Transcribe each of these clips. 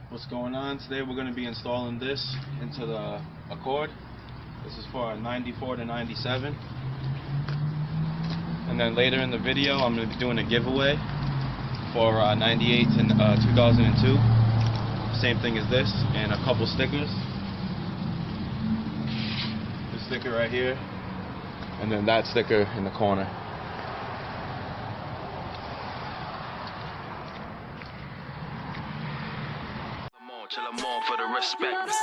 What's going on? Today we're going to be installing this into the Accord. This is for a 94 to 97. And then later in the video I'm going to be doing a giveaway for 98 to 2002. Same thing as this, and a couple stickers. This sticker right here, and then that sticker in the corner. For the respect,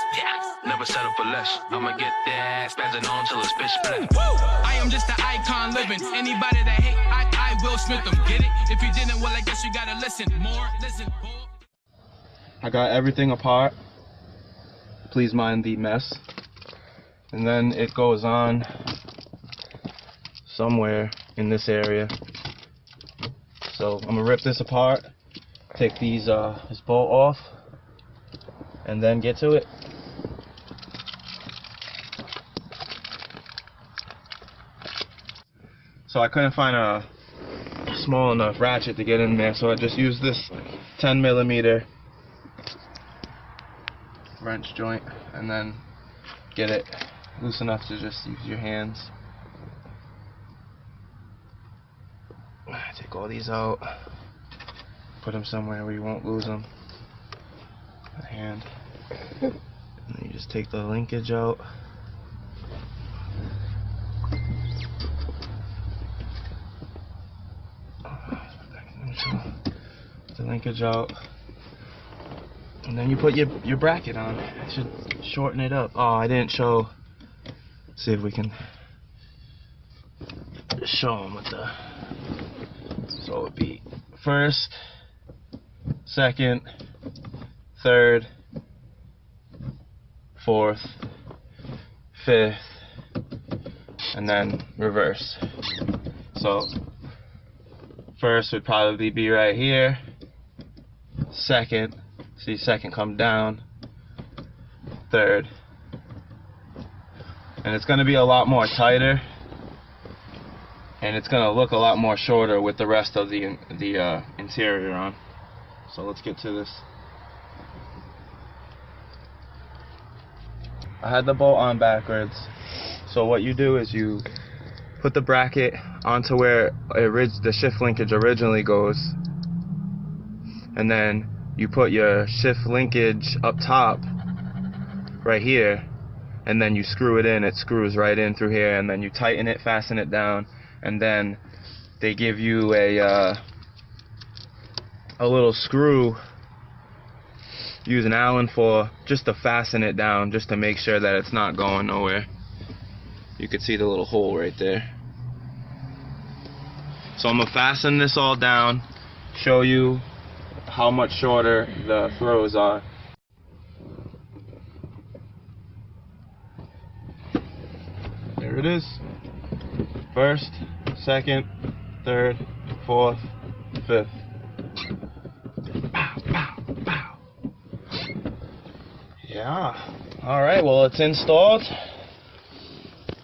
never settle for less. I'ma get that, spazzing on till it's pitch black. I am just an icon living. Anybody that hate, I will Smith them. Get it? If you didn't, well, I guess you gotta listen more. Listen. I got everything apart. Please mind the mess. And then it goes on somewhere in this area. So I'm gonna rip this apart, take these this bolt off, and then get to it. So I couldn't find a small enough ratchet to get in there, so I just used this 10mm wrench joint, and then get it loose enough to just use your hands. Take all these out, put them somewhere where you won't lose them. Hand, and then you just take the linkage out. The linkage out, and then you put your bracket on. I should shorten it up. Oh, I didn't show. Let's see if we can show them what the. So it would be first, second, third, fourth, fifth, and then reverse. So first would probably be right here. Second, see second come down. Third, and it's going to be a lot more tighter, and it's going to look a lot more shorter with the rest of the interior on. So let's get to this. I had the bolt on backwards, so what you do is you put the bracket onto where the shift linkage originally goes, and then you put your shift linkage up top right here, and then you screw it in. It screws right in through here, and then you tighten it, fasten it down, and then they give you a little screw. Use an Allen for just to fasten it down, just to make sure that it's not going nowhere. You can see the little hole right there. So I'm gonna fasten this all down, show you how much shorter the throws are. There it is. First, second, third, fourth, fifth. Yeah. Alright, well, it's installed.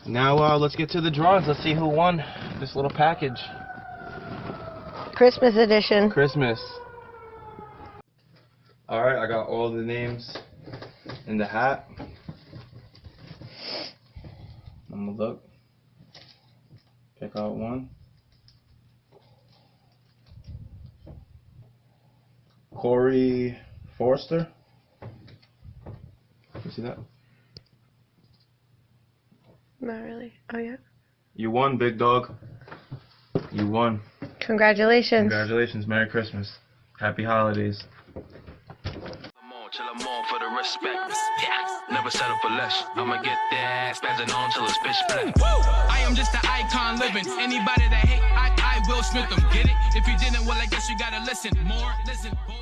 Now let's get to the drawings. Let's see who won this little package. Christmas edition. Christmas. Alright, I got all the names in the hat. I'm gonna look. Pick out one. Corey Forster. You see that? Not really. Oh, yeah. You won, big dog. You won. Congratulations. Congratulations. Merry Christmas. Happy holidays. Chill more for the respect. Never settle for less. I'ma get that, spazzing on till it's pitch black. I am just an icon living. Anybody that hate, I will Smith them. Get it? If you didn't, well, I guess you gotta listen more. Listen more.